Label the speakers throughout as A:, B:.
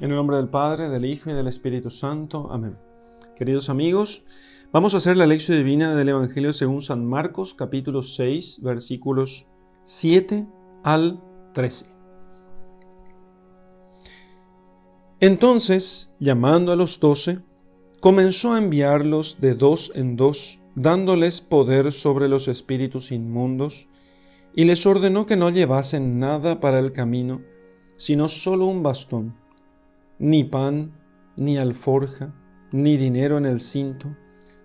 A: En el nombre del Padre, del Hijo y del Espíritu Santo. Amén. Queridos amigos, vamos a hacer la lección divina del Evangelio según San Marcos, capítulo 6, versículos 7 al 13. Entonces, llamando a los 12, comenzó a enviarlos de dos en dos, dándoles poder sobre los espíritus inmundos, y les ordenó que no llevasen nada para el camino, sino solo un bastón, ni pan, ni alforja, ni dinero en el cinto,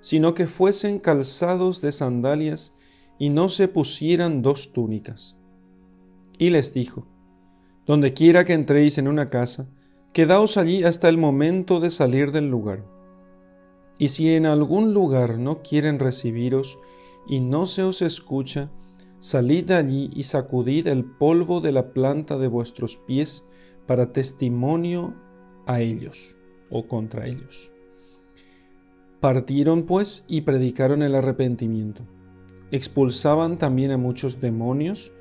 A: sino que fuesen calzados de sandalias y no se pusieran dos túnicas. Y les dijo: donde quiera que entréis en una casa, quedaos allí hasta el momento de salir del lugar. Y si en algún lugar no quieren recibiros y no se os escucha, salid de allí y sacudid el polvo de la planta de vuestros pies para testimonio a ellos o contra ellos. Partieron pues y predicaron el arrepentimiento. Expulsaban también a muchos demonios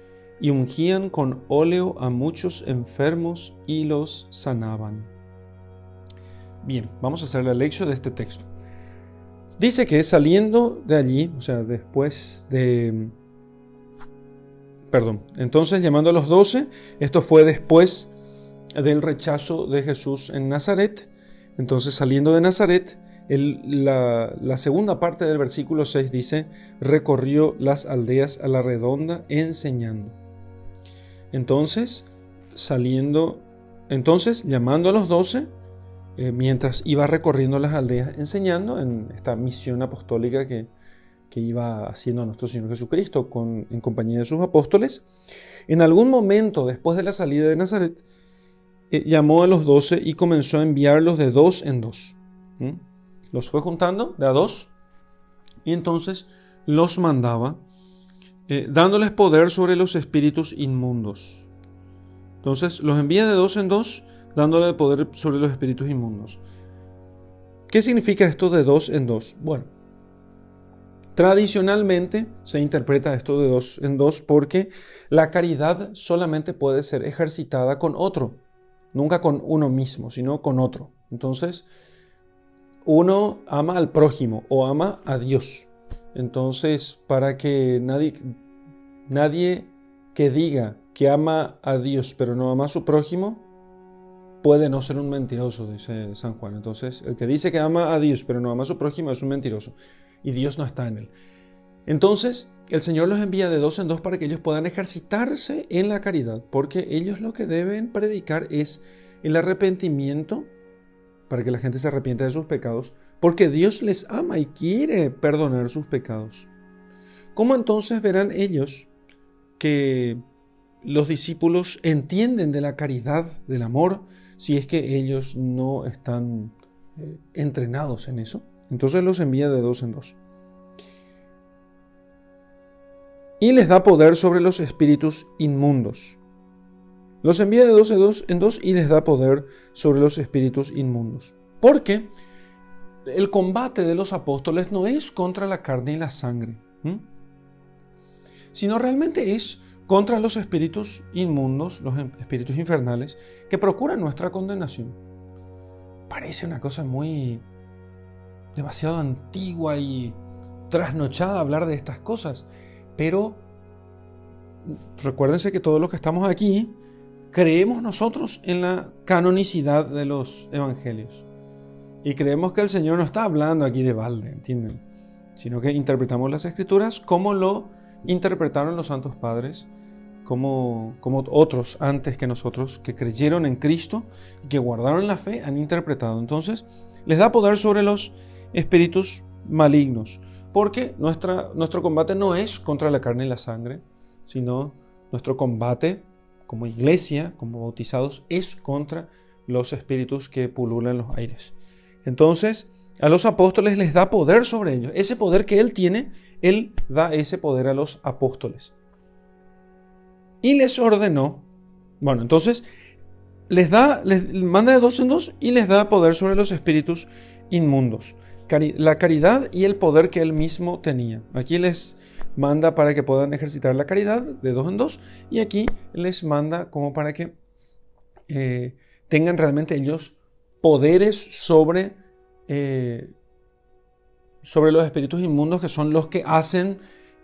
A: y ungían con óleo a muchos enfermos y los sanaban. Bien, vamos a hacer la lección de este texto. Dice que saliendo de allí, o sea, entonces llamando a los 12, esto fue después del rechazo de Jesús en Nazaret. Entonces, saliendo de Nazaret, la segunda parte del versículo 6 dice: recorrió las aldeas a la redonda enseñando. Entonces, llamando a los 12, mientras iba recorriendo las aldeas enseñando en esta misión apostólica que iba haciendo a nuestro Señor Jesucristo en compañía de sus apóstoles, en algún momento después de la salida de Nazaret, llamó a los 12 y comenzó a enviarlos de dos en dos. Los fue juntando de a dos y entonces los mandaba, dándoles poder sobre los espíritus inmundos. Entonces los envía de dos en dos, dándole poder sobre los espíritus inmundos. ¿Qué significa esto de dos en dos? Bueno, tradicionalmente se interpreta esto de dos en dos porque la caridad solamente puede ser ejercitada con otro. Nunca con uno mismo, sino con otro. Entonces, uno ama al prójimo o ama a Dios. Entonces, para que nadie que diga que ama a Dios pero no ama a su prójimo, puede no ser un mentiroso, dice San Juan. Entonces, el que dice que ama a Dios pero no ama a su prójimo es un mentiroso. Y Dios no está en él. Entonces, el Señor los envía de dos en dos para que ellos puedan ejercitarse en la caridad, porque ellos lo que deben predicar es el arrepentimiento, para que la gente se arrepienta de sus pecados, porque Dios les ama y quiere perdonar sus pecados. ¿Cómo entonces verán ellos que los discípulos entienden de la caridad, del amor, si es que ellos no están entrenados en eso? Entonces los envía de dos en dos. Y les da poder sobre los espíritus inmundos. Los envía de dos en dos y les da poder sobre los espíritus inmundos. Porque el combate de los apóstoles no es contra la carne y la sangre, sino realmente es contra los espíritus inmundos, los espíritus infernales, que procuran nuestra condenación. Parece una cosa demasiado antigua y trasnochada hablar de estas cosas. Pero recuérdense que todos los que estamos aquí creemos nosotros en la canonicidad de los evangelios. Y creemos que el Señor no está hablando aquí de balde, ¿entienden? Sino que interpretamos las Escrituras como lo interpretaron los santos padres, como otros antes que nosotros, que creyeron en Cristo y que guardaron la fe, han interpretado. Entonces, les da poder sobre los espíritus malignos. Porque nuestro combate no es contra la carne y la sangre, sino nuestro combate como iglesia, como bautizados, es contra los espíritus que pululan los aires. Entonces, a los apóstoles les da poder sobre ellos. Ese poder que Él tiene, Él da ese poder a los apóstoles. Y les ordenó, entonces les manda de dos en dos y les da poder sobre los espíritus inmundos. La caridad y el poder que Él mismo tenía. Aquí les manda para que puedan ejercitar la caridad de dos en dos, y aquí les manda como para que tengan realmente ellos poderes sobre los espíritus inmundos, que son los que hacen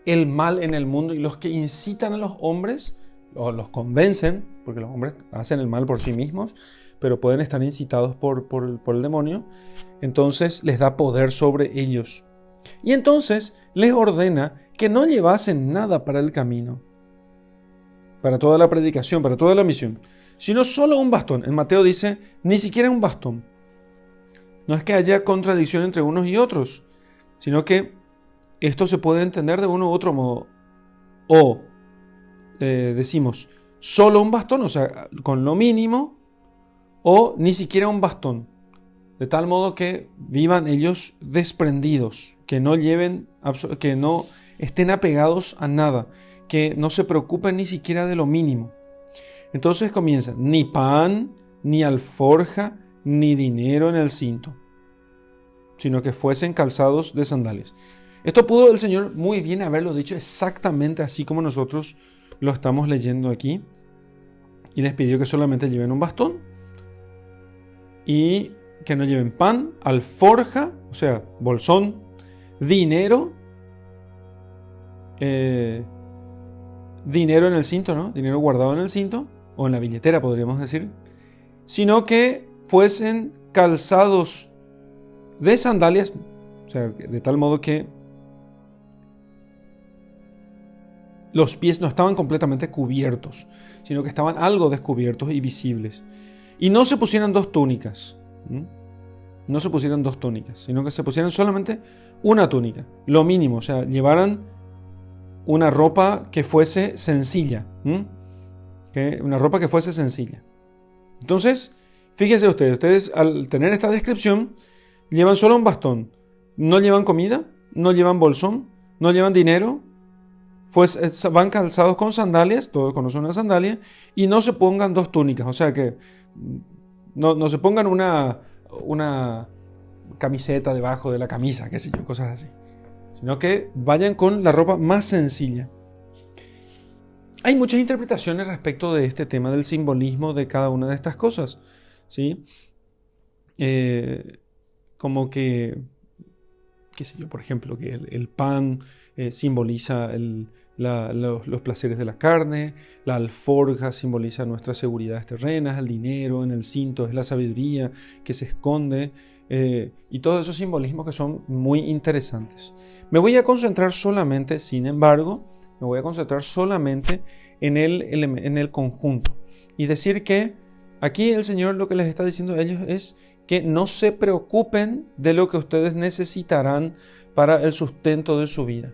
A: el mal en el mundo y los que incitan a los hombres, o los convencen, porque los hombres hacen el mal por sí mismos, pero pueden estar incitados por el demonio. Entonces les da poder sobre ellos. Y entonces les ordena que no llevasen nada para el camino, para toda la predicación, para toda la misión, sino solo un bastón. En Mateo dice, ni siquiera un bastón. No es que haya contradicción entre unos y otros, sino que esto se puede entender de uno u otro modo. O decimos, solo un bastón, o sea, con lo mínimo, o ni siquiera un bastón. De tal modo que vivan ellos desprendidos, que no estén apegados a nada, que no se preocupen ni siquiera de lo mínimo. Entonces comienza, ni pan, ni alforja, ni dinero en el cinto, sino que fuesen calzados de sandalias. Esto pudo el Señor muy bien haberlo dicho exactamente así como nosotros lo estamos leyendo aquí. Y les pidió que solamente lleven un bastón y que no lleven pan, alforja, o sea, bolsón, dinero, dinero en el cinto, ¿no? Dinero guardado en el cinto, o en la billetera podríamos decir, sino que fuesen calzados de sandalias, o sea, de tal modo que los pies no estaban completamente cubiertos, sino que estaban algo descubiertos y visibles. Y no se pusieran dos túnicas, no se pusieran dos túnicas, sino que se pusieran solamente una túnica, lo mínimo, o sea, llevaran una ropa que fuese sencilla, una ropa que fuese sencilla. Entonces, fíjense ustedes al tener esta descripción, llevan solo un bastón, no llevan comida, no llevan bolsón, no llevan dinero, pues van calzados con sandalias, todos conocen una sandalia, y no se pongan dos túnicas, o sea que no se pongan una camiseta debajo de la camisa, qué sé yo, cosas así, sino que vayan con la ropa más sencilla. Hay muchas interpretaciones respecto de este tema del simbolismo de cada una de estas cosas, ¿sí? Como que, qué sé yo, por ejemplo, que el pan simboliza los placeres de la carne, la alforja simboliza nuestras seguridades terrenas, el dinero en el cinto es la sabiduría que se esconde, y todos esos simbolismos que son muy interesantes. Me voy a concentrar solamente, sin embargo, en el conjunto y decir que aquí el Señor lo que les está diciendo a ellos es que no se preocupen de lo que ustedes necesitarán para el sustento de su vida.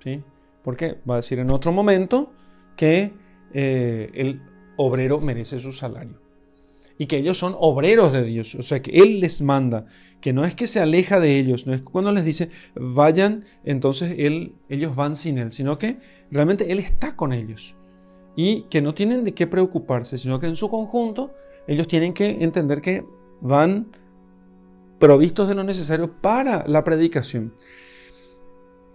A: ¿Sí? Porque va a decir en otro momento que el obrero merece su salario y que ellos son obreros de Dios, o sea que Él les manda, que no es que se aleja de ellos, no es que cuando les dice vayan, entonces ellos van sin Él, sino que realmente Él está con ellos y que no tienen de qué preocuparse, sino que en su conjunto ellos tienen que entender que van provistos de lo necesario para la predicación.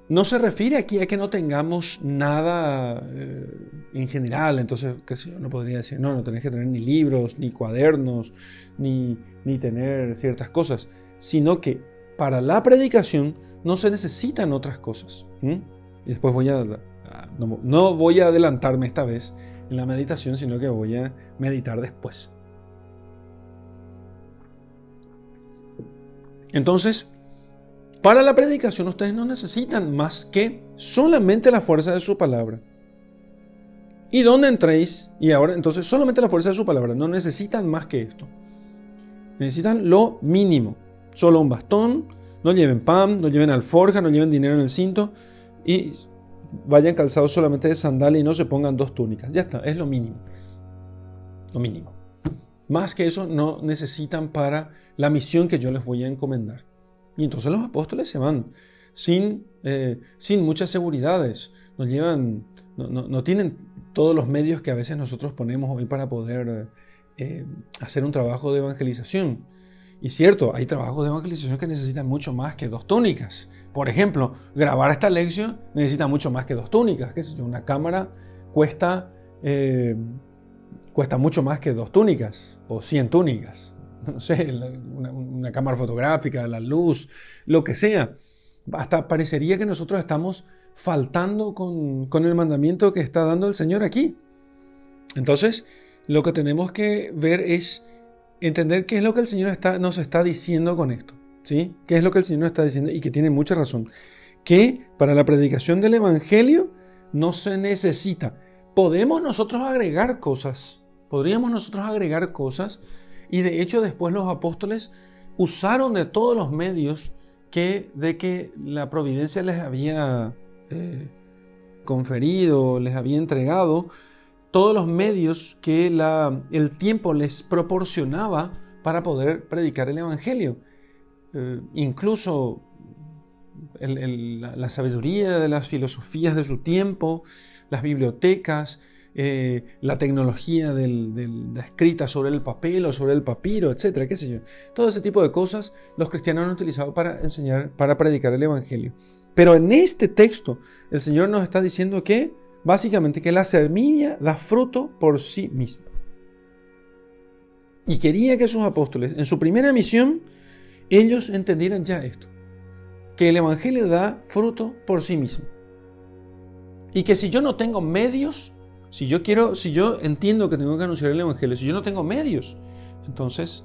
A: No se refiere aquí a que no tengamos nada en general, entonces qué sé yo, no podría decir, no tenés que tener ni libros, ni cuadernos, ni tener ciertas cosas, sino que para la predicación no se necesitan otras cosas. Y después no voy a adelantarme esta vez en la meditación, sino que voy a meditar después. Entonces, para la predicación ustedes no necesitan más que solamente la fuerza de su palabra. ¿Y dónde entréis? Y ahora entonces solamente la fuerza de su palabra. No necesitan más que esto. Necesitan lo mínimo. Solo un bastón, no lleven pan, no lleven alforja, no lleven dinero en el cinto y vayan calzados solamente de sandalia y no se pongan dos túnicas. Ya está, es lo mínimo. Lo mínimo. Más que eso no necesitan para la misión que yo les voy a encomendar. Y entonces los apóstoles se van sin muchas seguridades. No tienen todos los medios que a veces nosotros ponemos hoy para poder hacer un trabajo de evangelización. Y cierto, hay trabajos de evangelización que necesitan mucho más que dos túnicas. Por ejemplo, grabar esta lección necesita mucho más que dos túnicas. ¿Qué sé yo? Una cámara cuesta cuesta mucho más que 2 túnicas o 100 túnicas. No sé, una cámara fotográfica, la luz, lo que sea. Hasta parecería que nosotros estamos faltando con el mandamiento que está dando el Señor aquí. Entonces, lo que tenemos que ver es entender qué es lo que el Señor nos está diciendo con esto. ¿Sí? ¿Qué es lo que el Señor nos está diciendo? Y que tiene mucha razón. Que para la predicación del Evangelio no se necesita. Podemos nosotros agregar cosas. Podríamos nosotros agregar cosas. Y de hecho después los apóstoles usaron de todos los medios de que la providencia les había conferido, les había entregado, todos los medios que el tiempo les proporcionaba para poder predicar el Evangelio. Incluso la sabiduría de las filosofías de su tiempo, las bibliotecas, la tecnología la escrita sobre el papel o sobre el papiro, etcétera, qué sé yo. Todo ese tipo de cosas los cristianos han utilizado para enseñar, para predicar el Evangelio. Pero en este texto el Señor nos está diciendo que básicamente que la semilla da fruto por sí misma. Y quería que sus apóstoles en su primera misión ellos entendieran ya esto, que el Evangelio da fruto por sí mismo. Y que si yo no tengo medios, si yo entiendo que tengo que anunciar el Evangelio, si yo no tengo medios, entonces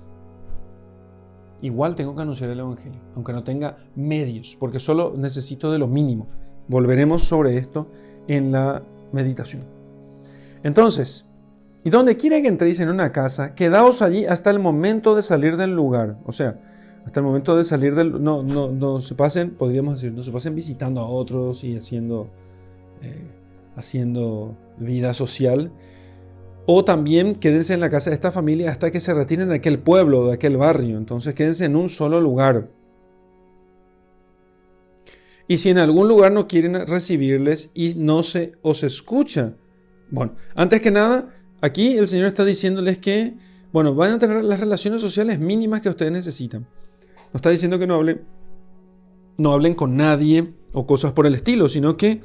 A: igual tengo que anunciar el Evangelio, aunque no tenga medios, porque solo necesito de lo mínimo. Volveremos sobre esto en la meditación. Entonces, y donde quiera que entréis en una casa, quedaos allí hasta el momento de salir del lugar. O sea, hasta el momento de salir no se pasen, podríamos decir, no se pasen visitando a otros y haciendo vida social. O también quédense en la casa de esta familia hasta que se retiren de aquel pueblo, de aquel barrio. Entonces quédense en un solo lugar. Y si en algún lugar no quieren recibirles y no se os escucha. Bueno, antes que nada, aquí el Señor está diciéndoles que, bueno, van a tener las relaciones sociales mínimas que ustedes necesitan. No está diciendo que no hablen con nadie o cosas por el estilo, sino que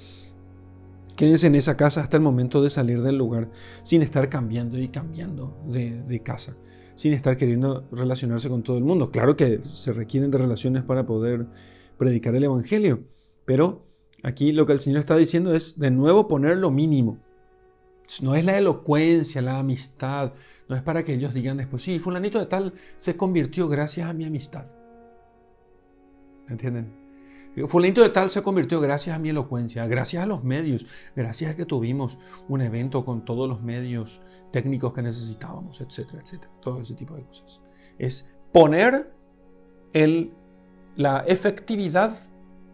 A: quédense en esa casa hasta el momento de salir del lugar, sin estar cambiando y cambiando de casa, sin estar queriendo relacionarse con todo el mundo. Claro que se requieren de relaciones para poder predicar el Evangelio, pero aquí lo que el Señor está diciendo es de nuevo poner lo mínimo. No es la elocuencia, la amistad, no es para que ellos digan después, sí, fulanito de tal se convirtió gracias a mi amistad. ¿Entienden? Fulanito de tal se convirtió gracias a mi elocuencia, gracias a los medios, gracias a que tuvimos un evento con todos los medios técnicos que necesitábamos, etcétera, etcétera. Todo ese tipo de cosas. Es poner la efectividad,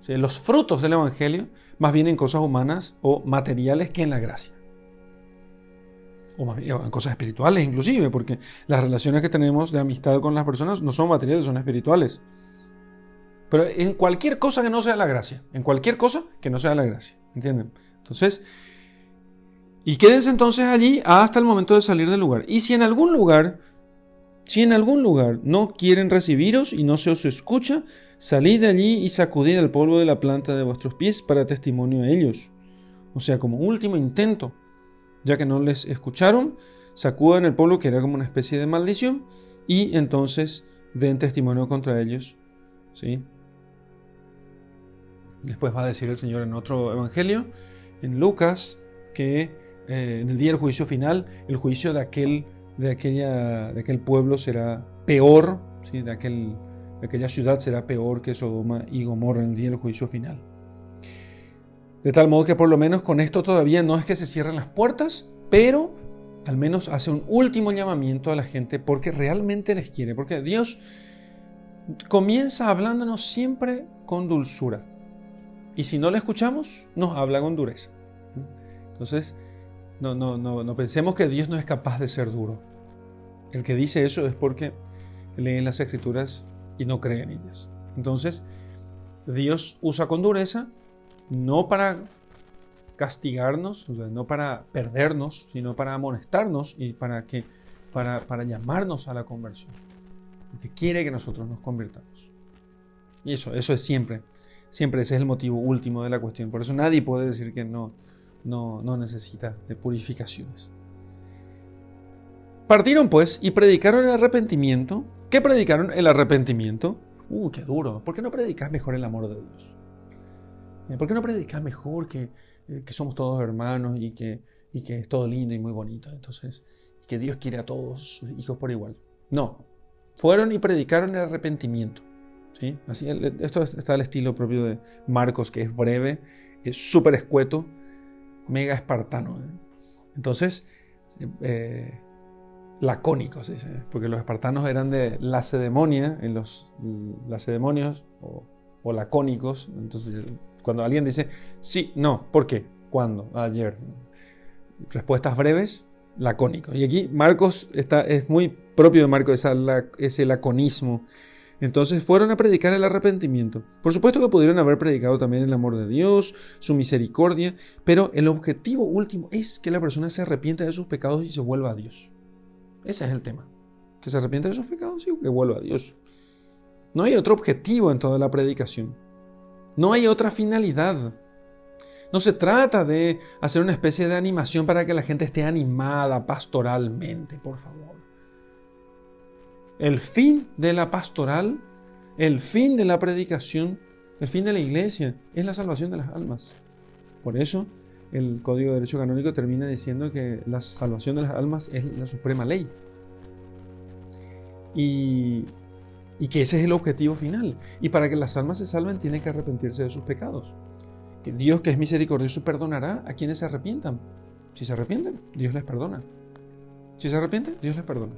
A: ¿sí?, los frutos del Evangelio, más bien en cosas humanas o materiales que en la gracia. O más bien en cosas espirituales inclusive, porque las relaciones que tenemos de amistad con las personas no son materiales, son espirituales. Pero en cualquier cosa que no sea la gracia. En cualquier cosa que no sea la gracia. ¿Entienden? Entonces, y quédense entonces allí hasta el momento de salir del lugar. Y si en algún lugar no quieren recibiros y no se os escucha, salid de allí y sacudid el polvo de la planta de vuestros pies para testimonio a ellos. O sea, como último intento, ya que no les escucharon, sacudan el polvo, que era como una especie de maldición, y entonces den testimonio contra ellos. ¿Sí? Después va a decir el Señor en otro evangelio, en Lucas, que en el día del juicio final, el juicio de aquel pueblo será peor, ¿sí?, de aquella ciudad será peor que Sodoma y Gomorra en el día del juicio final. De tal modo que por lo menos con esto todavía no es que se cierren las puertas, pero al menos hace un último llamamiento a la gente porque realmente les quiere, porque Dios comienza hablándonos siempre con dulzura. Y si no le escuchamos, nos habla con dureza. Entonces, no pensemos que Dios no es capaz de ser duro. El que dice eso es porque lee las Escrituras y no cree en ellas. Entonces, Dios usa con dureza, no para castigarnos, o sea, no para perdernos, sino para amonestarnos y para llamarnos a la conversión. Porque quiere que nosotros nos convirtamos. Y eso es siempre ese es el motivo último de la cuestión. Por eso nadie puede decir que no necesita de purificaciones. Partieron pues y predicaron el arrepentimiento. ¿Qué predicaron? El arrepentimiento. Qué duro. ¿Por qué no predicas mejor el amor de Dios? ¿Por qué no predicas mejor que somos todos hermanos y que es todo lindo y muy bonito? Entonces, que Dios quiere a todos sus hijos por igual. No. Fueron y predicaron el arrepentimiento. ¿Sí? Así, esto está al estilo propio de Marcos, que es breve, es súper escueto, mega espartano. Entonces, lacónicos, dice, porque los espartanos eran de Lacedemonia, en los lacedemonios o lacónicos. Entonces, cuando alguien dice sí, no, ¿por qué? ¿Cuándo? Ayer. Respuestas breves, lacónico. Y aquí Marcos es muy propio de Marcos ese laconismo. Entonces fueron a predicar el arrepentimiento. Por supuesto que pudieron haber predicado también el amor de Dios, su misericordia, pero el objetivo último es que la persona se arrepienta de sus pecados y se vuelva a Dios. Ese es el tema. Que se arrepienta de sus pecados y que vuelva a Dios. No hay otro objetivo en toda la predicación. No hay otra finalidad. No se trata de hacer una especie de animación para que la gente esté animada pastoralmente, por favor. El fin de la pastoral, el fin de la predicación, el fin de la iglesia es la salvación de las almas. Por eso el Código de Derecho Canónico termina diciendo que la salvación de las almas es la suprema ley. Y que ese es el objetivo final. Y para que las almas se salven tienen que arrepentirse de sus pecados. Que Dios, que es misericordioso, perdonará a quienes se arrepientan. Si se arrepienten, Dios les perdona. Si se arrepienten, Dios les perdona.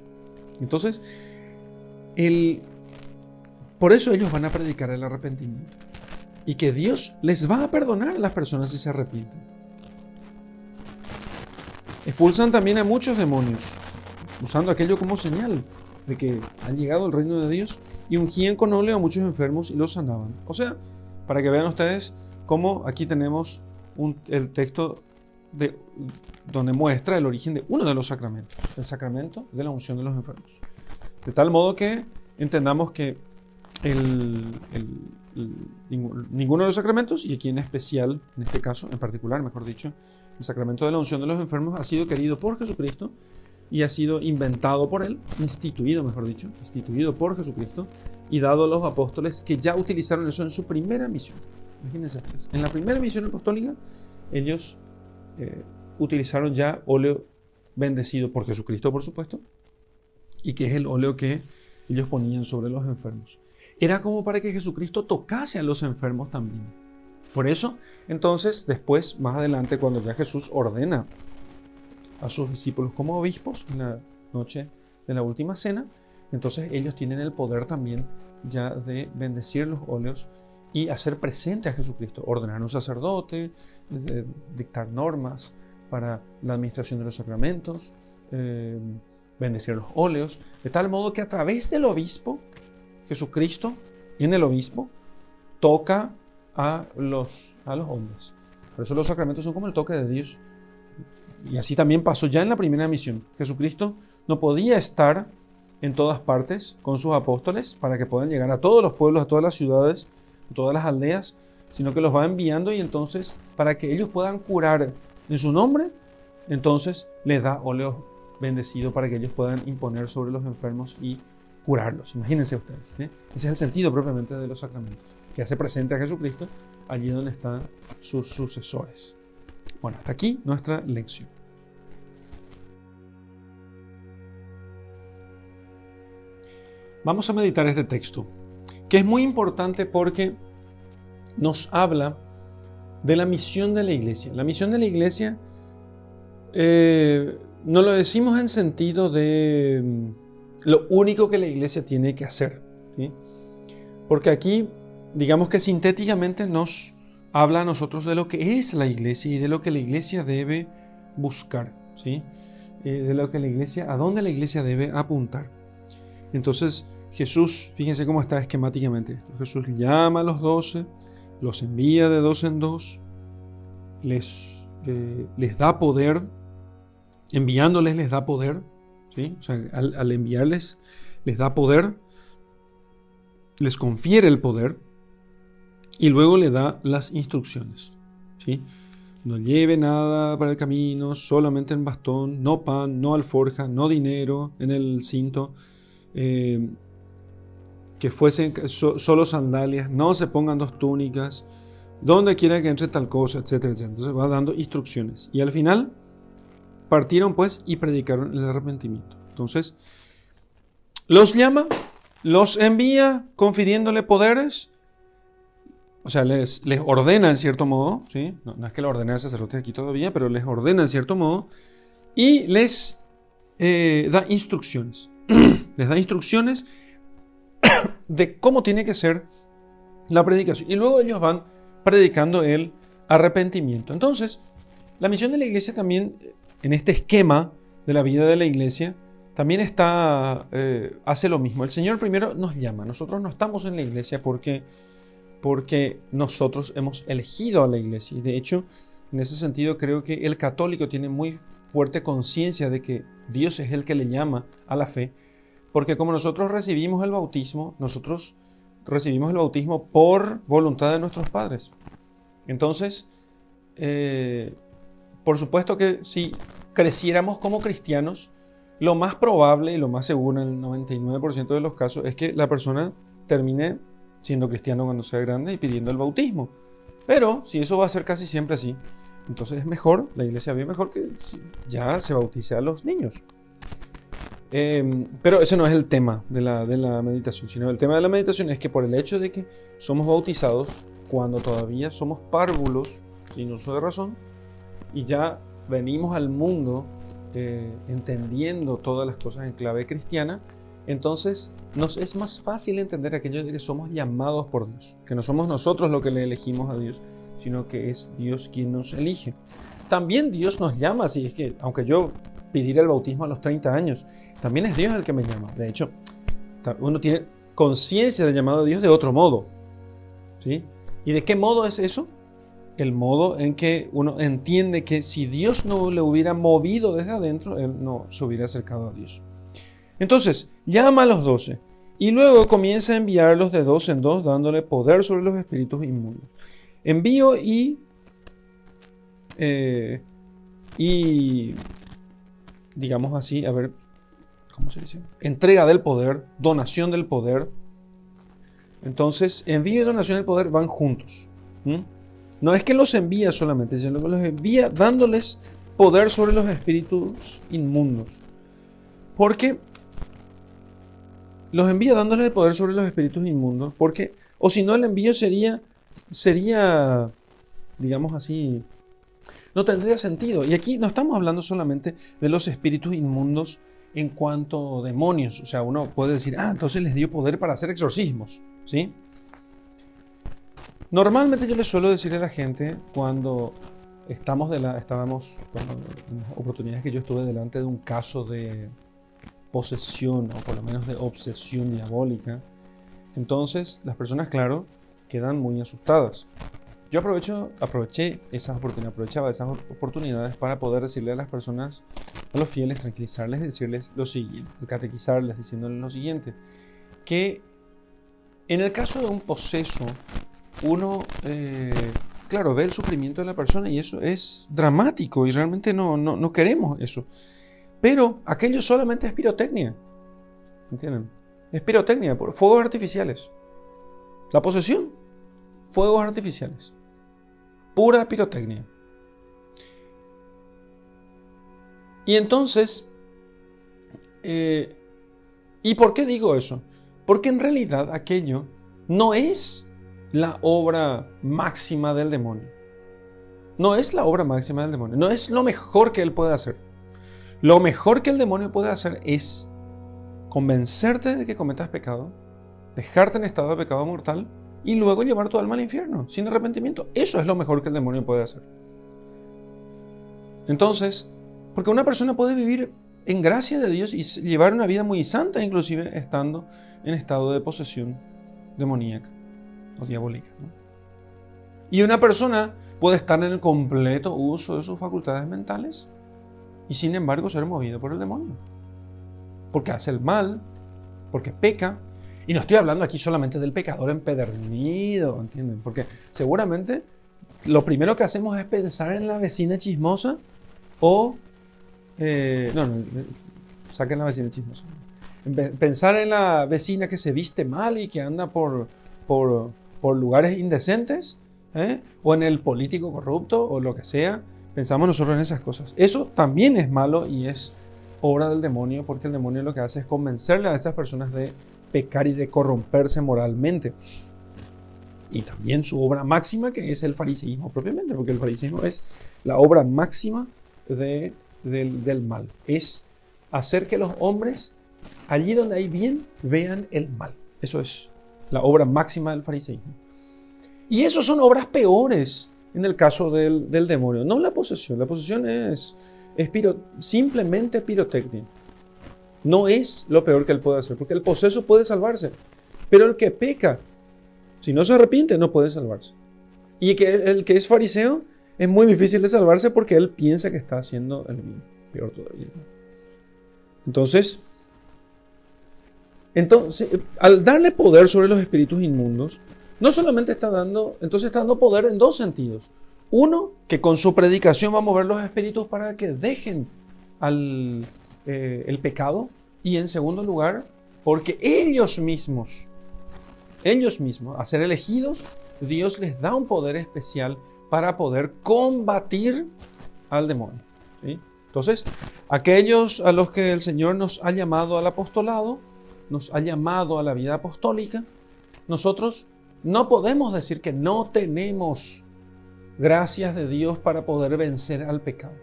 A: Entonces, por eso ellos van a predicar el arrepentimiento. Y que Dios les va a perdonar a las personas si se arrepienten. Expulsan también a muchos demonios, usando aquello como señal de que han llegado al reino de Dios, y ungían con óleo a muchos enfermos y los sanaban. O sea, para que vean ustedes cómo aquí tenemos el texto donde muestra el origen de uno de los sacramentos, el sacramento de la unción de los enfermos. De tal modo que entendamos que ninguno de los sacramentos, y aquí en especial, en este caso, en particular, mejor dicho, el sacramento de la unción de los enfermos ha sido querido por Jesucristo y ha sido inventado por Él, instituido por Jesucristo y dado a los apóstoles que ya utilizaron eso en su primera misión. Imagínense ustedes, en la primera misión apostólica, ellos utilizaron ya óleo bendecido por Jesucristo, por supuesto, y que es el óleo que ellos ponían sobre los enfermos. Era como para que Jesucristo tocase a los enfermos también. Por eso, entonces, después, más adelante, cuando ya Jesús ordena a sus discípulos como obispos en la noche de la última cena, entonces ellos tienen el poder también ya de bendecir los óleos y hacer presente a Jesucristo, ordenar un sacerdote, dictar normas para la administración de los sacramentos, bendecir los óleos, de tal modo que a través del obispo, Jesucristo, y en el obispo, toca a los hombres. Por eso los sacramentos son como el toque de Dios. Y así también pasó ya en la primera misión. Jesucristo no podía estar en todas partes con sus apóstoles para que puedan llegar a todos los pueblos, a todas las ciudades, a todas las aldeas, sino que los va enviando, y entonces para que ellos puedan curar en su nombre, entonces les da óleo bendecido para que ellos puedan imponer sobre los enfermos y curarlos. Imagínense ustedes, ¿eh? Ese es el sentido propiamente de los sacramentos, que hace presente a Jesucristo allí donde están sus sucesores. Bueno, hasta aquí nuestra lección. Vamos a meditar este texto, que es muy importante porque nos habla de la misión de la iglesia. La misión de la iglesia no lo decimos en sentido de lo único que la iglesia tiene que hacer, ¿sí? Porque aquí, digamos que sintéticamente nos habla a nosotros de lo que es la iglesia y de lo que la iglesia debe buscar, ¿sí? De lo que la iglesia, a dónde la iglesia debe apuntar. Entonces, Jesús, fíjense cómo está esquemáticamente esto. Jesús llama a los 12, los envía de 2 en 2, les da poder, enviándoles les da poder, ¿sí? O sea, al enviarles les da poder, les confiere el poder y luego le da las instrucciones, ¿sí? no lleve nada para el camino, solamente en bastón, no pan, no alforja, no dinero en el cinto, que fuesen solo sandalias, no se pongan 2 túnicas, donde quiera que entre tal cosa, etcétera, etcétera. Entonces va dando instrucciones. Y al final partieron pues y predicaron el arrepentimiento. Entonces los llama, los envía confiriéndole poderes. O sea, les ordena en cierto modo, ¿sí? No es que le ordene al sacerdote aquí todavía, pero les ordena en cierto modo y les da instrucciones. Les da instrucciones de cómo tiene que ser la predicación. Y luego ellos van predicando el arrepentimiento. Entonces, la misión de la iglesia también, en este esquema de la vida de la iglesia, también hace lo mismo. El Señor primero nos llama. Nosotros no estamos en la iglesia porque nosotros hemos elegido a la iglesia. Y de hecho, en ese sentido creo que el católico tiene muy fuerte conciencia de que Dios es el que le llama a la fe, porque como nosotros recibimos el bautismo por voluntad de nuestros padres. Entonces, por supuesto que si creciéramos como cristianos, lo más probable y lo más seguro en el 99% de los casos es que la persona termine siendo cristiano cuando sea grande y pidiendo el bautismo. Pero si eso va a ser casi siempre así, entonces es mejor, la iglesia ve mejor que ya se bautice a los niños. Pero ese no es el tema de la meditación, sino el tema de la meditación es que por el hecho de que somos bautizados cuando todavía somos párvulos, sin uso de razón, y ya venimos al mundo entendiendo todas las cosas en clave cristiana, entonces nos es más fácil entender aquello de que somos llamados por Dios, que no somos nosotros los que le elegimos a Dios, sino que es Dios quien nos elige. También Dios nos llama, así es que aunque yo pidiera el bautismo a los 30 años, también es Dios el que me llama. De hecho, uno tiene conciencia del llamado de Dios de otro modo, ¿sí? ¿Y de qué modo es eso? El modo en que uno entiende que si Dios no le hubiera movido desde adentro, él no se hubiera acercado a Dios. Entonces, llama a los 12 y luego comienza a enviarlos de 2 en 2, dándole poder sobre los espíritus inmundos. Envío y digamos así, a ver, ¿cómo se dice? Entrega del poder, donación del poder. Entonces, envío y donación del poder van juntos. No es que los envía solamente, sino que los envía dándoles poder sobre los espíritus inmundos. Porque los envía dándoles poder sobre los espíritus inmundos. Porque, o si no, el envío sería, digamos así, no tendría sentido. Y aquí no estamos hablando solamente de los espíritus inmundos en cuanto a demonios. O sea, uno puede decir, entonces les dio poder para hacer exorcismos, ¿sí? Normalmente yo les suelo decir a la gente cuando estábamos en las oportunidades que yo estuve delante de un caso de posesión o por lo menos de obsesión diabólica, entonces las personas, claro, quedan muy asustadas. Yo aprovechaba esas oportunidades para poder decirle a las personas, a los fieles, tranquilizarles, decirles lo siguiente, catequizarles, diciéndoles lo siguiente, que en el caso de un poseso, uno, claro, ve el sufrimiento de la persona y eso es dramático y realmente no queremos eso. Pero aquello solamente es pirotecnia, ¿entienden? Es pirotecnia, fuegos artificiales. La posesión, fuegos artificiales. Pura pirotecnia. Y entonces, ¿y por qué digo eso? Porque en realidad aquello no es la obra máxima del demonio. No es la obra máxima del demonio. No es lo mejor que él puede hacer. Lo mejor que el demonio puede hacer es convencerte de que cometas pecado, dejarte en estado de pecado mortal y luego llevar tu alma al infierno sin arrepentimiento. Eso es lo mejor que el demonio puede hacer. Entonces, porque una persona puede vivir en gracia de Dios y llevar una vida muy santa, inclusive estando en estado de posesión demoníaca o diabólica, ¿no? Y una persona puede estar en el completo uso de sus facultades mentales y sin embargo ser movido por el demonio. Porque hace el mal, porque peca. Y no estoy hablando aquí solamente del pecador empedernido, ¿entienden? Porque seguramente lo primero que hacemos es pensar en la vecina chismosa o... saquen la vecina chismosa. Pensar en la vecina que se viste mal y que anda por lugares indecentes, o en el político corrupto o lo que sea. Pensamos nosotros en esas cosas. Eso también es malo y es obra del demonio, porque el demonio lo que hace es convencerle a esas personas de pecar y de corromperse moralmente. Y también su obra máxima, que es el fariseísmo propiamente, porque el fariseísmo es la obra máxima del mal. Es hacer que los hombres, allí donde hay bien, vean el mal. Eso es la obra máxima del fariseísmo. Y eso son obras peores en el caso del demonio. No la posesión. La posesión es simplemente pirotecnia. No es lo peor que él puede hacer, porque el poseso puede salvarse. Pero el que peca, si no se arrepiente, no puede salvarse. Y el que es fariseo es muy difícil de salvarse porque él piensa que está haciendo el bien. Peor todavía. Entonces, al darle poder sobre los espíritus inmundos, no solamente está dando poder en dos sentidos. Uno, que con su predicación va a mover los espíritus para que dejen el pecado. Y en segundo lugar, porque ellos mismos, a ser elegidos, Dios les da un poder especial para poder combatir al demonio. ¿Sí? Entonces, aquellos a los que el Señor nos ha llamado al apostolado, nos ha llamado a la vida apostólica, nosotros no podemos decir que no tenemos gracias de Dios para poder vencer al pecado.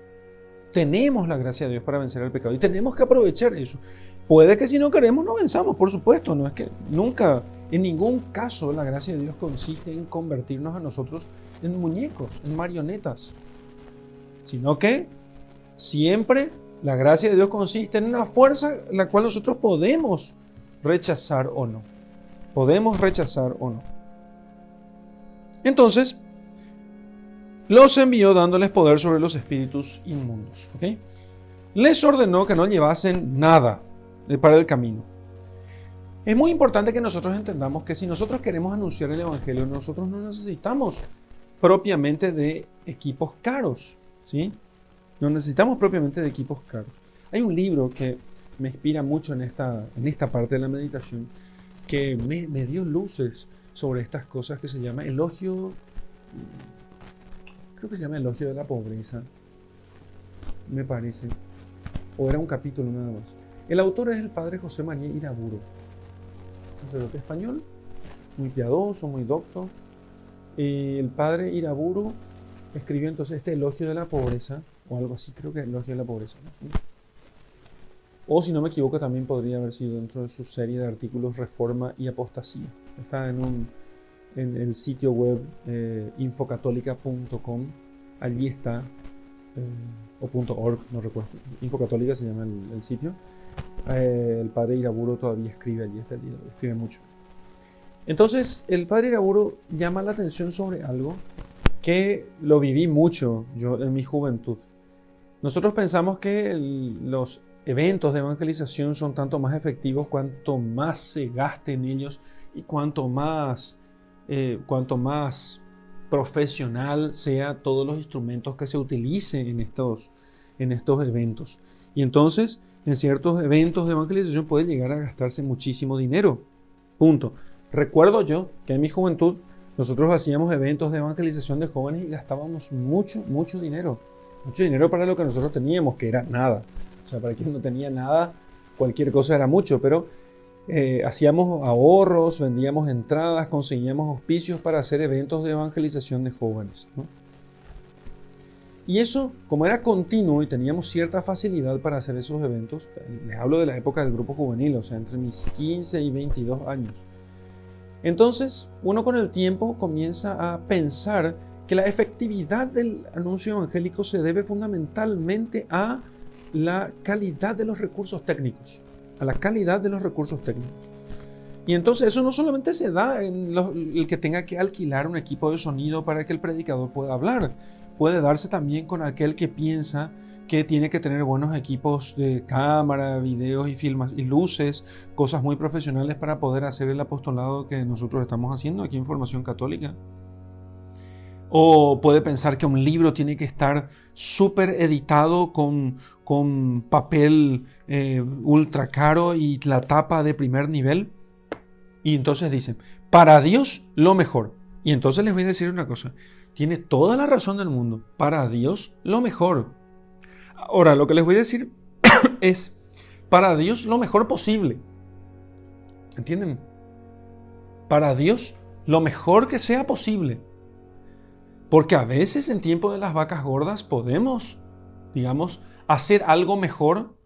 A: Tenemos la gracia de Dios para vencer al pecado y tenemos que aprovechar eso. Puede que si no queremos no venzamos, por supuesto. No es que nunca, en ningún caso, la gracia de Dios consiste en convertirnos a nosotros en muñecos, en marionetas. Sino que siempre la gracia de Dios consiste en una fuerza la cual nosotros podemos rechazar o no. Podemos rechazar o no. Entonces, los envió dándoles poder sobre los espíritus inmundos. ¿Okay? Les ordenó que no llevasen nada para el camino. Es muy importante que nosotros entendamos que si nosotros queremos anunciar el Evangelio, nosotros no necesitamos propiamente de equipos caros. ¿Sí? No necesitamos propiamente de equipos caros. Hay un libro que me inspira mucho en esta parte de la meditación, que me dio luces sobre estas cosas, que se llama creo que se llama Elogio de la Pobreza, me parece, o era un capítulo nada más. El autor es el padre José María Iraburu, sacerdote español, muy piadoso, muy docto. El padre Iraburu escribió entonces este Elogio de la Pobreza, o algo así, creo que Elogio de la Pobreza, ¿no? O si no me equivoco también podría haber sido dentro de su serie de artículos Reforma y Apostasía. Está en el sitio web infocatólica.com, allí está, o .org, no recuerdo, Infocatólica se llama el sitio. El padre Iraburu todavía escribe allí, escribe mucho. Entonces, el padre Iraburu llama la atención sobre algo que lo viví mucho yo en mi juventud. Nosotros pensamos que los eventos de evangelización son tanto más efectivos cuanto más se gaste en ellos y cuanto más profesional sea todos los instrumentos que se utilicen en estos eventos. Y entonces, en ciertos eventos de evangelización puede llegar a gastarse muchísimo dinero. Punto. Recuerdo yo que en mi juventud nosotros hacíamos eventos de evangelización de jóvenes y gastábamos mucho dinero. Mucho dinero para lo que nosotros teníamos, que era nada. O sea, para quien no tenía nada, cualquier cosa era mucho, pero hacíamos ahorros, vendíamos entradas, conseguíamos auspicios para hacer eventos de evangelización de jóvenes, ¿no? Y eso, como era continuo y teníamos cierta facilidad para hacer esos eventos, les hablo de la época del grupo juvenil, o sea, entre mis 15 y 22 años. Entonces, uno con el tiempo comienza a pensar que la efectividad del anuncio evangélico se debe fundamentalmente a la calidad de los recursos técnicos. Y entonces eso no solamente se da en el que tenga que alquilar un equipo de sonido para que el predicador pueda hablar. Puede darse también con aquel que piensa que tiene que tener buenos equipos de cámara, videos y luces, cosas muy profesionales para poder hacer el apostolado que nosotros estamos haciendo aquí en Formación Católica. O puede pensar que un libro tiene que estar súper editado con papel ultra caro y la tapa de primer nivel. Y entonces dicen, para Dios lo mejor. Y entonces les voy a decir una cosa. Tiene toda la razón del mundo. Para Dios lo mejor. Ahora, lo que les voy a decir es, para Dios lo mejor posible. ¿Entienden? Para Dios lo mejor que sea posible. Porque a veces en tiempo de las vacas gordas podemos, digamos, hacer algo mejor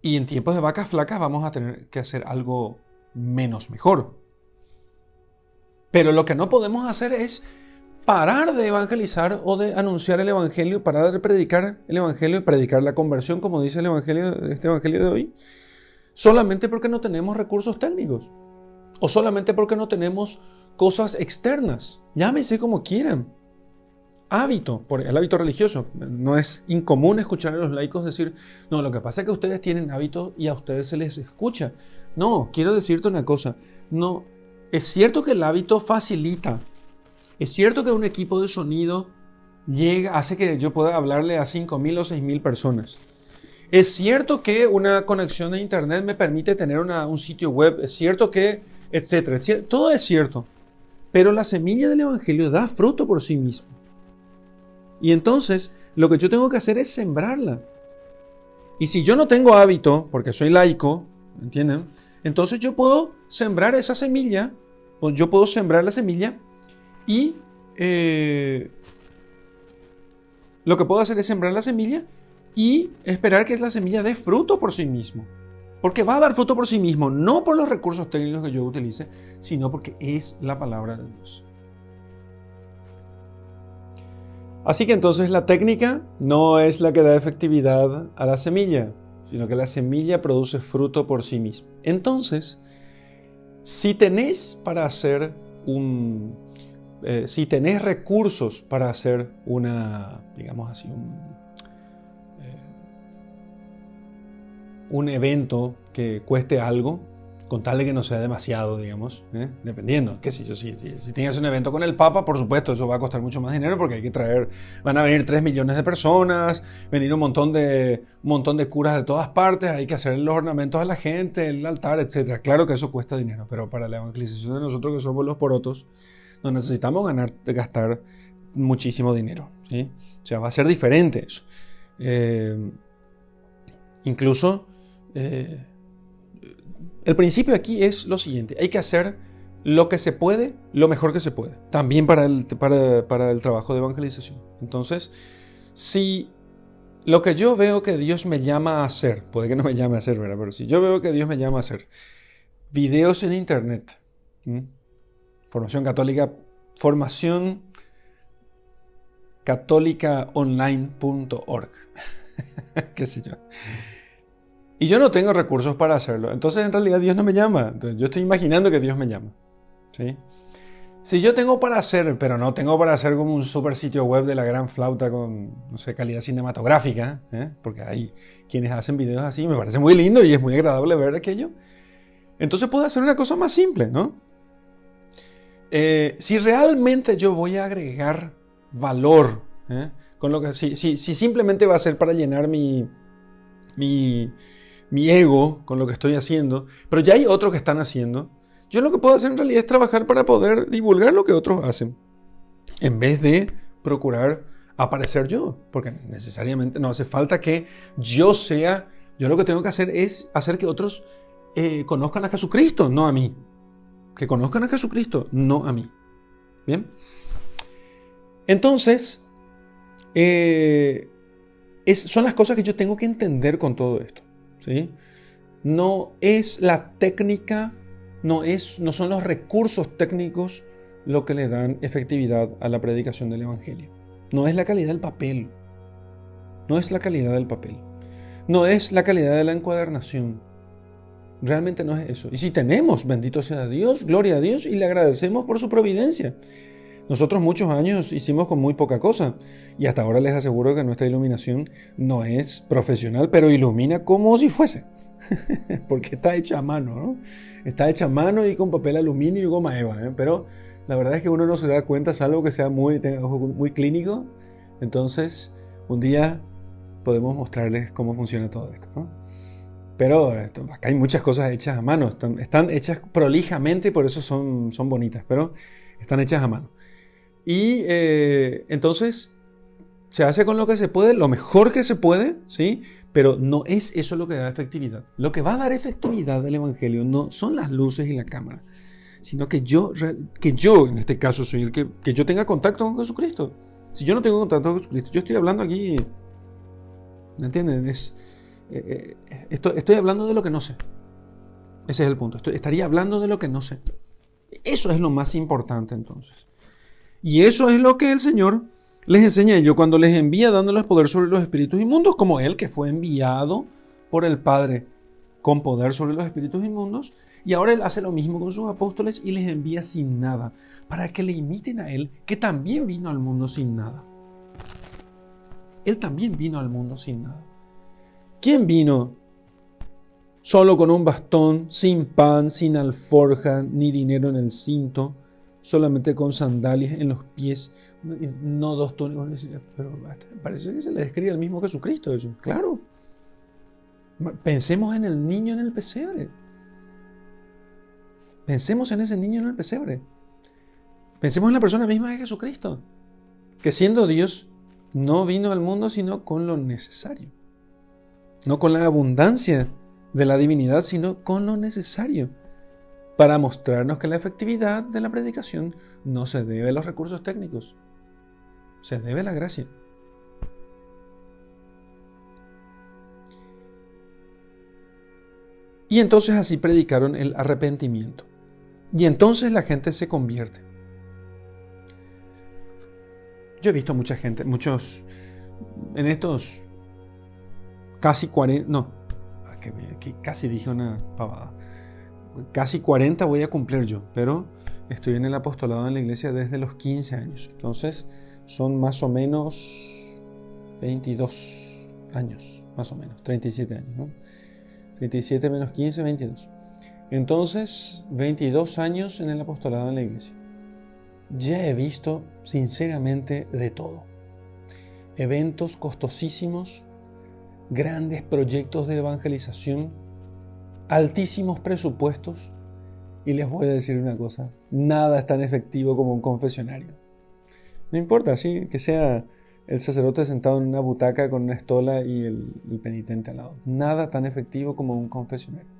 A: y en tiempos de vacas flacas vamos a tener que hacer algo menos mejor. Pero lo que no podemos hacer es parar de evangelizar o de anunciar el evangelio, parar de predicar el evangelio y predicar la conversión, como dice el evangelio, este evangelio de hoy, solamente porque no tenemos recursos técnicos o solamente porque no tenemos cosas externas, llámese como quieran. Hábito, por el hábito religioso. No es incomún escuchar a los laicos decir, no, lo que pasa es que ustedes tienen hábitos y a ustedes se les escucha. No, quiero decirte una cosa, no, es cierto que el hábito facilita, es cierto que un equipo de sonido hace que yo pueda hablarle a 5.000 o 6.000 personas. Es cierto que una conexión a internet me permite tener un sitio web, es cierto que, etcétera, todo es cierto. Pero la semilla del evangelio da fruto por sí mismo. Y entonces, lo que yo tengo que hacer es sembrarla. Y si yo no tengo hábito, porque soy laico, ¿entienden? Entonces yo puedo sembrar esa semilla, o yo puedo sembrar la semilla y lo que puedo hacer es sembrar la semilla y esperar que la semilla dé fruto por sí mismo. Porque va a dar fruto por sí mismo, no por los recursos técnicos que yo utilice, sino porque es la palabra de Dios. Así que entonces la técnica no es la que da efectividad a la semilla, sino que la semilla produce fruto por sí misma. Entonces, si tenés para hacer si tenés recursos para hacer digamos así, un evento que cueste algo, con tal de que no sea demasiado, digamos, dependiendo, qué sé yo, si tienes un evento con el Papa, por supuesto, eso va a costar mucho más dinero porque hay que van a venir 3 millones de personas, venir un montón de curas de todas partes, hay que hacer los ornamentos a la gente, el altar, etc. Claro que eso cuesta dinero, pero para la evangelización de nosotros que somos los porotos, no necesitamos gastar muchísimo dinero, ¿sí? O sea, va a ser diferente eso. Incluso, el principio aquí es lo siguiente: hay que hacer lo que se puede, lo mejor que se puede, también para el trabajo de evangelización. Entonces, si lo que yo veo que Dios me llama a hacer, puede que no me llame a hacer, ¿verdad? Pero si yo veo que Dios me llama a hacer videos en internet, formación católicaonline.org, qué sé yo. Y yo no tengo recursos para hacerlo. Entonces, en realidad, Dios no me llama. Entonces, yo estoy imaginando que Dios me llama, ¿sí? Si yo tengo para hacer, pero no tengo para hacer como un super sitio web de la gran flauta con, no sé, calidad cinematográfica, porque hay quienes hacen videos así, me parece muy lindo y es muy agradable ver aquello. Entonces, puedo hacer una cosa más simple, ¿no? Si realmente yo voy a agregar valor, con lo que si simplemente va a ser para llenar mi ego con lo que estoy haciendo, pero ya hay otros que están haciendo, yo lo que puedo hacer en realidad es trabajar para poder divulgar lo que otros hacen, en vez de procurar aparecer yo, porque necesariamente no hace falta que yo lo que tengo que hacer es hacer que otros conozcan a Jesucristo, no a mí. Que conozcan a Jesucristo, no a mí. ¿Bien? Entonces, son las cosas que yo tengo que entender con todo esto, ¿sí? No es la técnica, no son los recursos técnicos lo que le dan efectividad a la predicación del Evangelio. No es la calidad del papel. No es la calidad del papel. No es la calidad de la encuadernación. Realmente no es eso. Y si tenemos, bendito sea Dios, gloria a Dios, y le agradecemos por su providencia. Nosotros muchos años hicimos con muy poca cosa, y hasta ahora les aseguro que nuestra iluminación no es profesional, pero ilumina como si fuese. Porque está hecha a mano, ¿no? Está hecha a mano y con papel aluminio y goma eva, pero La verdad es que uno no se da cuenta, salvo que sea tenga ojo muy clínico. Entonces, un día podemos mostrarles cómo funciona todo esto, ¿no? Pero acá hay muchas cosas hechas a mano. Están hechas prolijamente y por eso son bonitas, pero están hechas a mano. Y entonces se hace con lo que se puede, lo mejor que se puede, ¿sí? Pero no es eso lo que da efectividad. Lo que va a dar efectividad del Evangelio no son las luces y la cámara, sino que yo en este caso soy el que yo tenga contacto con Jesucristo. Si yo no tengo contacto con Jesucristo, yo estoy hablando aquí, ¿me entienden? Estoy hablando de lo que no sé. Ese es el punto. Estaría hablando de lo que no sé. Eso es lo más importante entonces. Y eso es lo que el Señor les enseña a ellos cuando les envía dándoles poder sobre los espíritus inmundos, como Él que fue enviado por el Padre con poder sobre los espíritus inmundos. Y ahora Él hace lo mismo con sus apóstoles y les envía sin nada, para que le imiten a Él, que también vino al mundo sin nada. Él también vino al mundo sin nada. ¿Quién vino solo con un bastón, sin pan, sin alforja, ni dinero en el cinto, solamente con sandalias en los pies, no dos túnicas? Pero parece que se le describe al mismo Jesucristo eso. Claro. Pensemos en el niño en el pesebre. Pensemos en ese niño en el pesebre. Pensemos en la persona misma de Jesucristo, que siendo Dios no vino al mundo sino con lo necesario. No con la abundancia de la divinidad, sino con lo necesario, para mostrarnos que la efectividad de la predicación no se debe a los recursos técnicos, se debe a la gracia. Y entonces así predicaron el arrepentimiento. Y entonces la gente se convierte. Yo he visto mucha gente, en estos casi 40, no, que casi dije una pavada. Casi 40 voy a cumplir yo, pero estoy en el apostolado en la iglesia desde los 15 años. Entonces son más o menos 22 años, más o menos, 37 años, ¿no? 37 menos 15, 22. Entonces, 22 años en el apostolado en la iglesia. Ya he visto, sinceramente, de todo. Eventos costosísimos, grandes proyectos de evangelización, altísimos presupuestos, y les voy a decir una cosa, nada es tan efectivo como un confesionario. No importa, sí, que sea el sacerdote sentado en una butaca con una estola y el penitente al lado. Nada tan efectivo como un confesionario.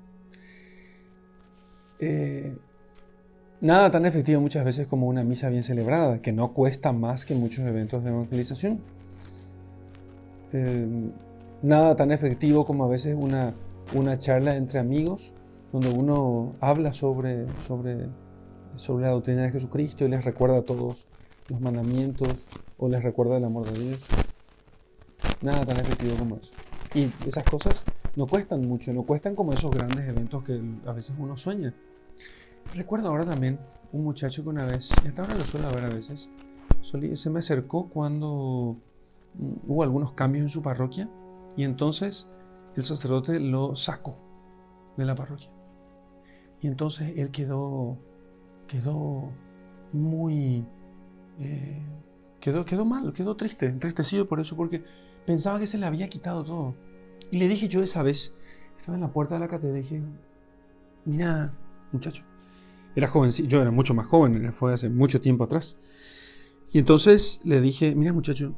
A: Nada tan efectivo muchas veces como una misa bien celebrada, que no cuesta más que muchos eventos de evangelización. Nada tan efectivo como a veces una charla entre amigos, donde uno habla sobre la doctrina de Jesucristo y les recuerda a todos los mandamientos o les recuerda el amor de Dios. Nada tan efectivo como eso. Y esas cosas no cuestan mucho, no cuestan como esos grandes eventos que a veces uno sueña. Recuerdo ahora también un muchacho que una vez, y hasta ahora lo suelo ver a veces, se me acercó cuando hubo algunos cambios en su parroquia y entonces el sacerdote lo sacó de la parroquia. Y entonces él quedó muy... quedó mal, quedó triste, entristecido por eso, porque pensaba que se le había quitado todo. Y le dije yo esa vez, estaba en la puerta de la catedral, y dije, mira, muchacho, era joven, yo era mucho más joven, fue hace mucho tiempo atrás. Y entonces le dije, mira muchacho,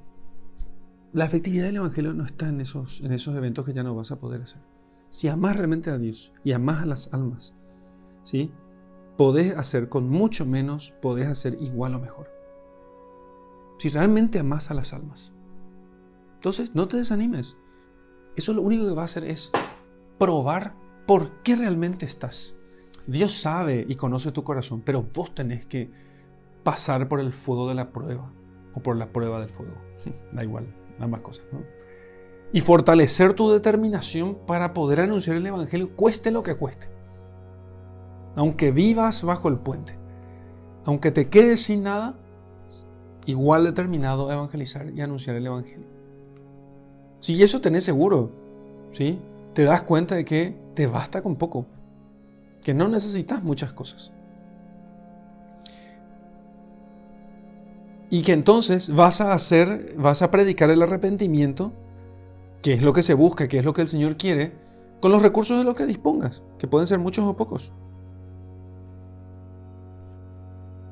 A: la efectividad del Evangelio no está en esos eventos que ya no vas a poder hacer. Si amás realmente a Dios y amás a las almas, ¿sí? Podés hacer con mucho menos, podés hacer igual o mejor. Si realmente amás a las almas. Entonces, no te desanimes. Eso lo único que va a hacer es probar por qué realmente estás. Dios sabe y conoce tu corazón, pero vos tenés que pasar por el fuego de la prueba o por la prueba del fuego. Da igual, ambas cosas, ¿no? Y fortalecer tu determinación para poder anunciar el Evangelio, cueste lo que cueste. Aunque vivas bajo el puente, aunque te quedes sin nada, igual determinado a evangelizar y anunciar el Evangelio. Si eso tenés seguro, ¿sí? Te das cuenta de que te basta con poco, que no necesitas muchas cosas. Y que entonces vas a predicar el arrepentimiento, que es lo que se busca, que es lo que el Señor quiere, con los recursos de los que dispongas, que pueden ser muchos o pocos.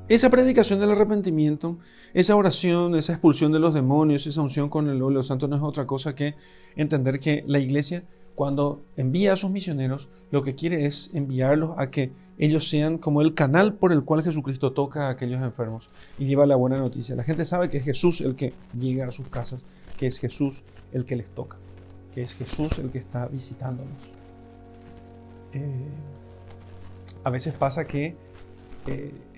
A: Esa predicación del arrepentimiento, esa oración, esa expulsión de los demonios, esa unción con el óleo de los santos no es otra cosa que entender que la iglesia, cuando envía a sus misioneros, lo que quiere es enviarlos a que ellos sean como el canal por el cual Jesucristo toca a aquellos enfermos y lleva la buena noticia. La gente sabe que es Jesús el que llega a sus casas, que es Jesús el que les toca, que es Jesús el que está visitándonos. A veces pasa que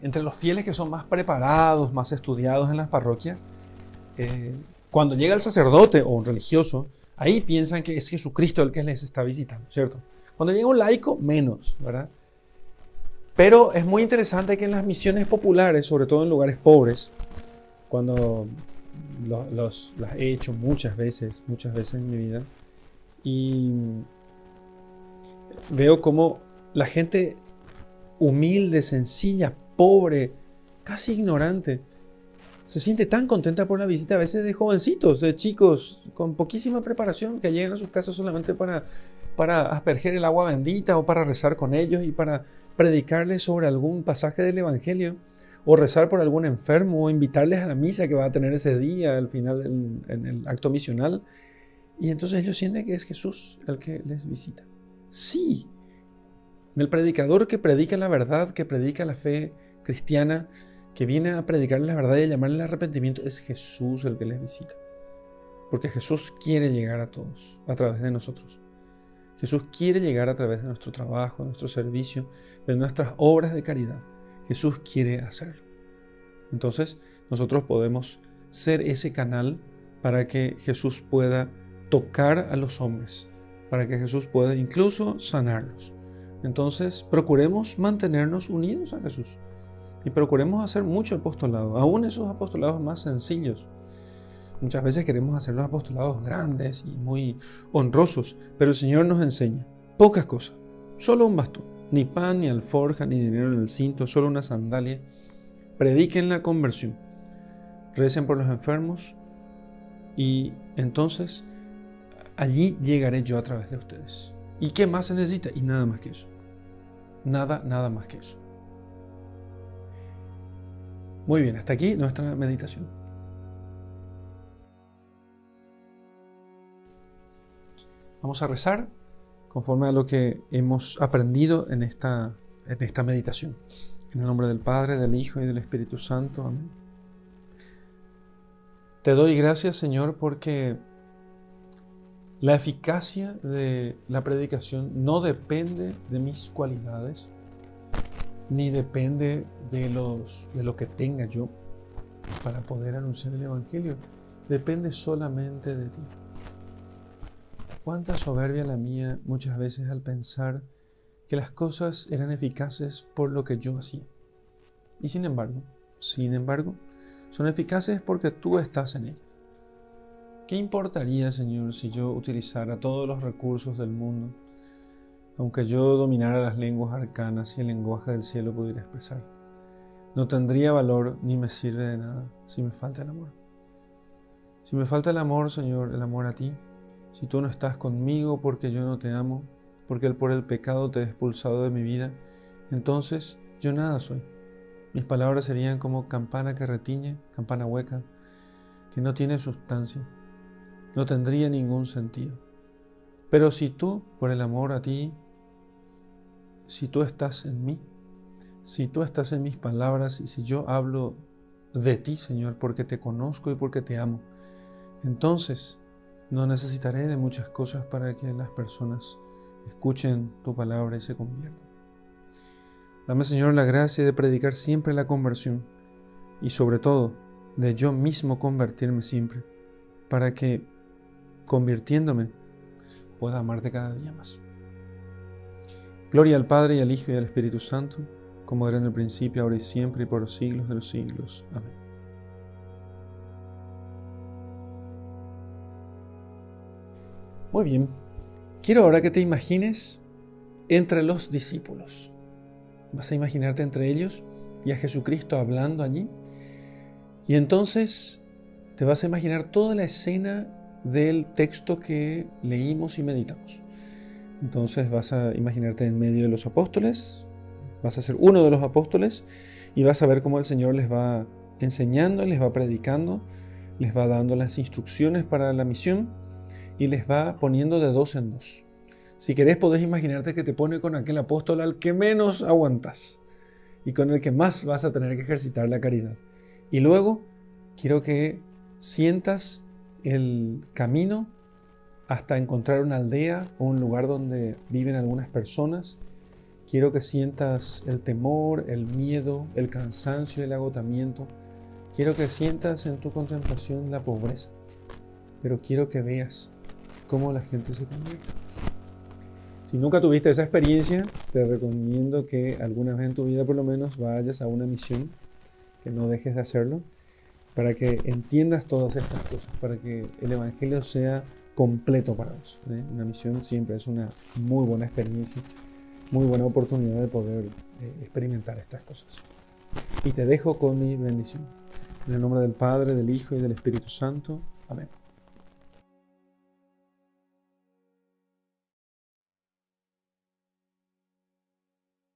A: entre los fieles que son más preparados, más estudiados en las parroquias, cuando llega el sacerdote o un religioso, ahí piensan que es Jesucristo el que les está visitando, ¿cierto? Cuando llega un laico, menos, ¿verdad? Pero es muy interesante que en las misiones populares, sobre todo en lugares pobres, cuando las he hecho muchas veces en mi vida, y veo cómo la gente humilde, sencilla, pobre, casi ignorante, se siente tan contenta por la visita a veces de jovencitos, de chicos con poquísima preparación que llegan a sus casas solamente para asperger el agua bendita o para rezar con ellos y para predicarles sobre algún pasaje del Evangelio o rezar por algún enfermo o invitarles a la misa que va a tener ese día al final en el acto misional. Y entonces ellos sienten que es Jesús el que les visita. Sí, el predicador que predica la verdad, que predica la fe cristiana, que viene a predicarles la verdad y a llamarles al arrepentimiento, es Jesús el que les visita. Porque Jesús quiere llegar a todos a través de nosotros. Jesús quiere llegar a través de nuestro trabajo, de nuestro servicio, de nuestras obras de caridad. Jesús quiere hacerlo. Entonces, nosotros podemos ser ese canal para que Jesús pueda tocar a los hombres, para que Jesús pueda incluso sanarlos. Entonces, procuremos mantenernos unidos a Jesús y procuremos hacer mucho apostolado, aún esos apostolados más sencillos. Muchas veces queremos hacer los apostolados grandes y muy honrosos, pero el Señor nos enseña pocas cosas, solo un bastón, ni pan, ni alforja, ni dinero en el cinto, solo una sandalia. Prediquen la conversión, recen por los enfermos y entonces allí llegaré yo a través de ustedes. ¿Y qué más se necesita? Y nada más que eso. Nada más que eso. Muy bien, hasta aquí nuestra meditación. Vamos a rezar conforme a lo que hemos aprendido en esta meditación. En el nombre del Padre, del Hijo y del Espíritu Santo. Amén. Te doy gracias, Señor, porque la eficacia de la predicación no depende de mis cualidades, ni depende de lo que tenga yo para poder anunciar el Evangelio. Depende solamente de ti. Cuánta soberbia la mía muchas veces al pensar que las cosas eran eficaces por lo que yo hacía. Y sin embargo, son eficaces porque tú estás en ellas. ¿Qué importaría, Señor, si yo utilizara todos los recursos del mundo, aunque yo dominara las lenguas arcanas y el lenguaje del cielo pudiera expresar? No tendría valor ni me sirve de nada si me falta el amor. Si me falta el amor, Señor, el amor a ti, si tú no estás conmigo porque yo no te amo, porque por el pecado te he expulsado de mi vida, entonces yo nada soy. Mis palabras serían como campana que retiñe, campana hueca, que no tiene sustancia. No tendría ningún sentido. Pero si tú, por el amor a ti, si tú estás en mí, si tú estás en mis palabras y si yo hablo de ti, Señor, porque te conozco y porque te amo, entonces no necesitaré de muchas cosas para que las personas escuchen tu palabra y se conviertan. Dame, Señor, la gracia de predicar siempre la conversión y sobre todo de yo mismo convertirme siempre, para que convirtiéndome pueda amarte cada día más. Gloria al Padre y al Hijo y al Espíritu Santo, como era en el principio, ahora y siempre, y por los siglos de los siglos. Amén. Muy bien, quiero ahora que te imagines entre los discípulos. Vas a imaginarte entre ellos y a Jesucristo hablando allí. Y entonces te vas a imaginar toda la escena del texto que leímos y meditamos. Entonces vas a imaginarte en medio de los apóstoles, vas a ser uno de los apóstoles y vas a ver cómo el Señor les va enseñando, les va predicando, les va dando las instrucciones para la misión y les va poniendo de dos en dos. Si querés, podés imaginarte que te pone con aquel apóstol al que menos aguantas y con el que más vas a tener que ejercitar la caridad. Y luego quiero que sientas el camino hasta encontrar una aldea o un lugar donde viven algunas personas. Quiero que sientas el temor, el miedo, el cansancio, el agotamiento. Quiero que sientas en tu contemplación la pobreza, pero quiero que veas cómo la gente se convierte. Si nunca tuviste esa experiencia, te recomiendo que alguna vez en tu vida por lo menos vayas a una misión, que no dejes de hacerlo, para que entiendas todas estas cosas, para que el Evangelio sea completo para vos. Una misión siempre es una muy buena experiencia, muy buena oportunidad de poder experimentar estas cosas. Y te dejo con mi bendición. En el nombre del Padre, del Hijo y del Espíritu Santo. Amén.